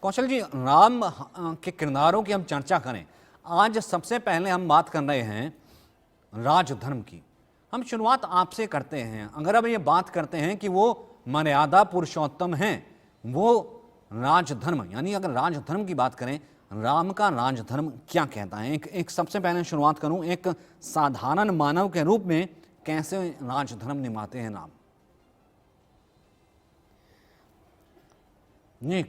कौशल जी, राम के किरदारों की हम चर्चा करें। आज सबसे पहले हम बात कर रहे हैं राजधर्म की। हम शुरुआत आपसे करते हैं। अगर अब ये बात करते हैं कि वो मर्यादा पुरुषोत्तम हैं, वो राजधर्म, यानी अगर राजधर्म की बात करें, राम का राजधर्म क्या कहता है? एक सबसे पहले शुरुआत करूं, एक साधारण मानव के रूप में कैसे राजधर्म निभाते हैं राम? नहीं,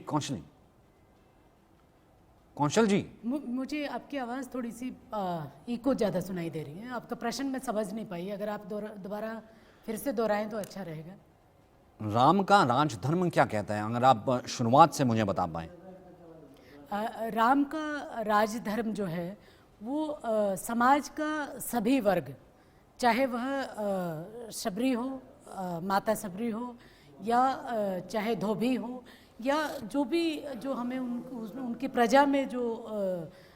कौशल जी। मुझे आपकी आवाज़ थोड़ी सी इको ज़्यादा सुनाई दे रही है। आपका प्रश्न मैं समझ नहीं पाई, अगर आप दोबारा फिर से दोहराएं तो अच्छा रहेगा। राम का राजधर्म क्या कहता है, अगर आप शुरुआत से मुझे बता पाएं। राम का राजधर्म जो है वो समाज का सभी वर्ग, चाहे वह शबरी हो, माता शबरी हो, या चाहे धोबी हो, या जो भी जो हमें उनकी प्रजा में जो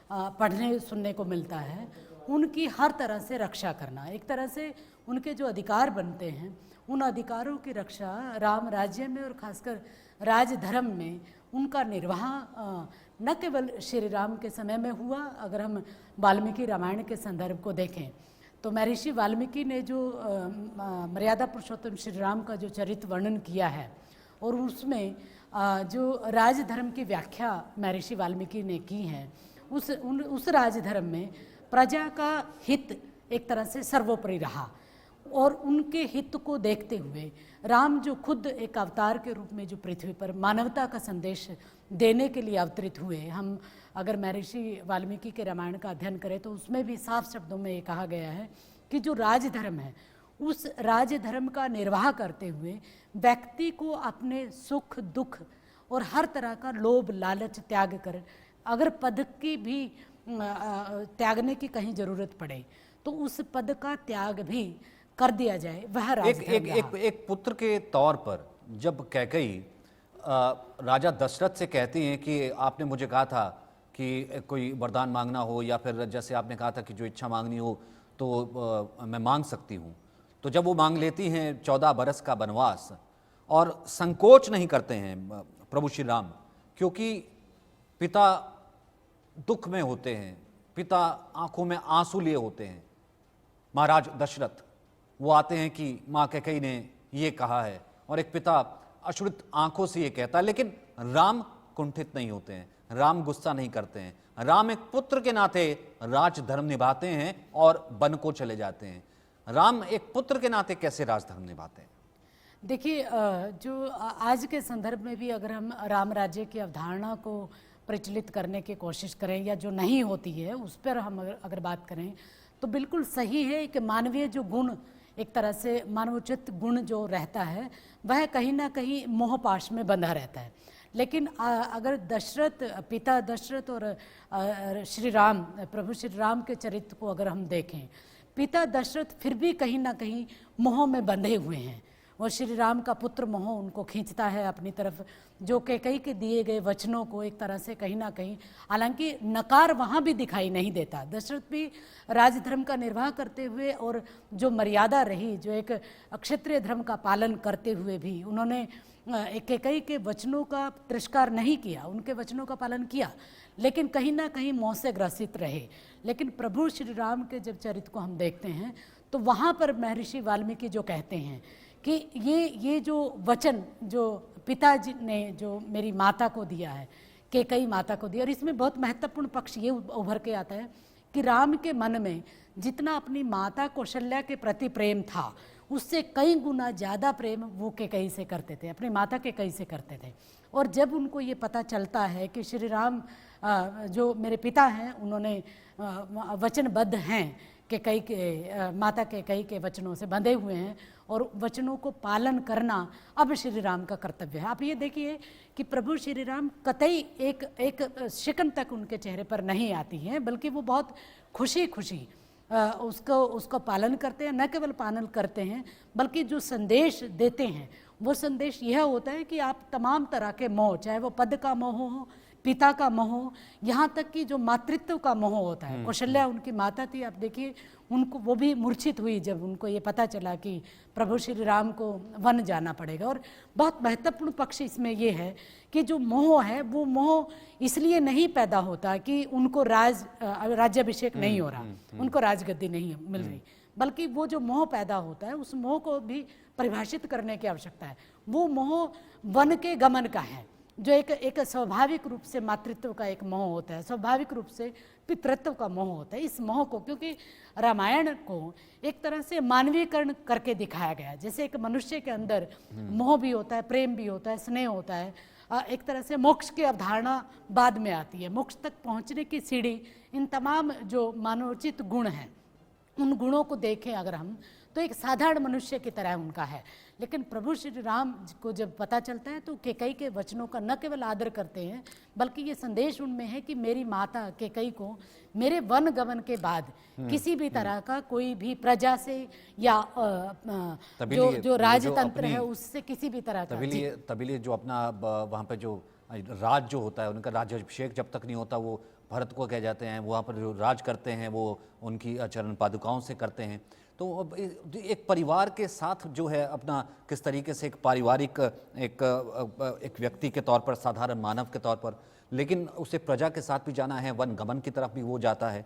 पढ़ने सुनने को मिलता है, उनकी हर तरह से रक्षा करना, एक तरह से उनके जो अधिकार बनते हैं उन अधिकारों की रक्षा राम राज्य में और खासकर राजधर्म में उनका निर्वाह न केवल श्री राम के समय में हुआ। अगर हम वाल्मीकि रामायण के संदर्भ को देखें तो महर्षि वाल्मीकि ने जो मर्यादा पुरुषोत्तम श्री राम का जो चरित्र वर्णन किया है, और उसमें जो राजधर्म की व्याख्या महर्षि वाल्मीकि ने की है, उस राजधर्म में प्रजा का हित एक तरह से सर्वोपरि रहा। और उनके हित को देखते हुए राम जो खुद एक अवतार के रूप में जो पृथ्वी पर मानवता का संदेश देने के लिए अवतरित हुए। हम अगर महर्षि वाल्मीकि के रामायण का अध्ययन करें तो उसमें भी साफ शब्दों में ये कहा गया है कि जो राजधर्म है, उस राजधर्म का निर्वाह करते हुए व्यक्ति को अपने सुख दुख और हर तरह का लोभ लालच त्याग कर, अगर पद की भी त्यागने की कहीं जरूरत पड़े तो उस पद का त्याग भी कर दिया जाए, वह राजधर्म रहा। एक पुत्र के तौर पर जब कैकेयी राजा दशरथ से कहती हैं कि आपने मुझे कहा था कि कोई वरदान मांगना हो, या फिर जैसे आपने कहा था कि जो इच्छा मांगनी हो तो मैं मांग सकती हूँ, तो जब वो मांग लेती हैं 14 बरस का वनवास, और संकोच नहीं करते हैं प्रभु श्री राम, क्योंकि पिता दुख में होते हैं, पिता आंखों में आंसू लिए होते हैं। महाराज दशरथ वो आते हैं कि माँ कैकेयी ने ये कहा है, और एक पिता अश्रुत आंखों से ये कहता है, लेकिन राम कुंठित नहीं होते हैं, राम गुस्सा नहीं करते हैं। राम एक पुत्र के नाते राजधर्म निभाते हैं और वन को चले जाते हैं। राम एक पुत्र के नाते कैसे राजधर्म निभाते हैं? देखिए, जो आज के संदर्भ में भी अगर हम राम राज्य की अवधारणा को प्रचलित करने की कोशिश करें, या जो नहीं होती है उस पर हम अगर बात करें, तो बिल्कुल सही है कि मानवीय जो गुण, एक तरह से मानवोचित गुण जो रहता है, वह कहीं ना कहीं मोहपाश में बंधा रहता है। लेकिन अगर दशरथ, पिता दशरथ और श्री राम, प्रभु श्री राम के चरित्र को अगर हम देखें, पिता दशरथ फिर भी कहीं ना कहीं मोह में बंधे हुए हैं, और श्री राम का पुत्र मोह उनको खींचता है अपनी तरफ, जो कैकेयी के दिए गए वचनों को एक तरह से कहीं ना कहीं, हालांकि नकार वहाँ भी दिखाई नहीं देता। दशरथ भी राजधर्म का निर्वाह करते हुए और जो मर्यादा रही, जो एक क्षत्रिय धर्म का पालन करते हुए भी उन्होंने कैकेयी के वचनों का तिरस्कार नहीं किया, उनके वचनों का पालन किया, लेकिन कहीं ना कहीं मोह से ग्रसित रहे। लेकिन प्रभु श्री राम के जब चरित्र को हम देखते हैं तो वहाँ पर महर्षि वाल्मीकि जो कहते हैं कि ये जो वचन जो पिताजी ने जो मेरी माता को दिया है, कैकेयी माता को दिया, और इसमें बहुत महत्वपूर्ण पक्ष ये उभर के आता है कि राम के मन में जितना अपनी माता कौशल्या के प्रति प्रेम था, उससे कई गुना ज़्यादा प्रेम वो कैकेयी से करते थे, अपनी माता कैकेयी से करते थे। और जब उनको ये पता चलता है कि श्री राम जो मेरे पिता हैं, उन्होंने वचनबद्ध हैं, कैकेयी के माता कैकेयी के वचनों से बंधे हुए हैं, और वचनों को पालन करना अब श्री राम का कर्तव्य है। आप ये देखिए कि प्रभु श्री राम कतई एक शिकन तक उनके चेहरे पर नहीं आती हैं, बल्कि वो बहुत खुशी खुशी उसको पालन करते हैं। न केवल पालन करते हैं, बल्कि जो संदेश देते हैं वो संदेश यह होता है कि आप तमाम तरह के मोह, चाहे वो पद का मोह हो, पिता का मोह, यहाँ तक कि जो मातृत्व का मोह होता है। कौशल्या उनकी माता थी, आप देखिए उनको, वो भी मूर्छित हुई जब उनको ये पता चला कि प्रभु श्री राम को वन जाना पड़ेगा। और बहुत महत्वपूर्ण पक्ष इसमें ये है कि जो मोह है वो मोह इसलिए नहीं पैदा होता कि उनको राज्याभिषेक नहीं हो रहा, उनको राजगद्दी नहीं मिल रही, बल्कि वो जो मोह पैदा होता है उस मोह को भी परिभाषित करने की आवश्यकता है। वो मोह वन के गमन का है, जो एक स्वाभाविक रूप से मातृत्व का एक मोह होता है, स्वाभाविक रूप से पितृत्व का मोह होता है। इस मोह को, क्योंकि रामायण को एक तरह से मानवीकरण करके दिखाया गया है, जैसे एक मनुष्य के अंदर मोह भी होता है, प्रेम भी होता है, स्नेह होता है, एक तरह से मोक्ष की अवधारणा बाद में आती है, मोक्ष तक पहुंचने की सीढ़ी, इन तमाम जो मानवोचित गुण हैं उन गुणों को देखें अगर हम, तो एक साधारण मनुष्य की तरह उनका है। लेकिन प्रभु श्री राम को जब पता चलता है तो कैकई के वचनों का न केवल आदर करते हैं, बल्कि ये संदेश उनमें है कि मेरी माता कैकई को मेरे वन गमन के बाद किसी भी तरह का कोई भी प्रजा से या जो राजतंत्र है उससे किसी भी तरह का, तभी लिए जो अपना वहाँ पे जो राज जो होता है, उनका राज्याभिषेक जब तक नहीं होता वो भरत को कह जाते हैं, वहाँ पर जो राज करते हैं वो उनकी चरण पादुकाओं से करते हैं। तो अब एक परिवार के साथ जो है अपना किस तरीके से एक पारिवारिक एक व्यक्ति के तौर पर, साधारण मानव के तौर पर, लेकिन उसे प्रजा के साथ भी जाना है, वन गमन की तरफ भी वो जाता है।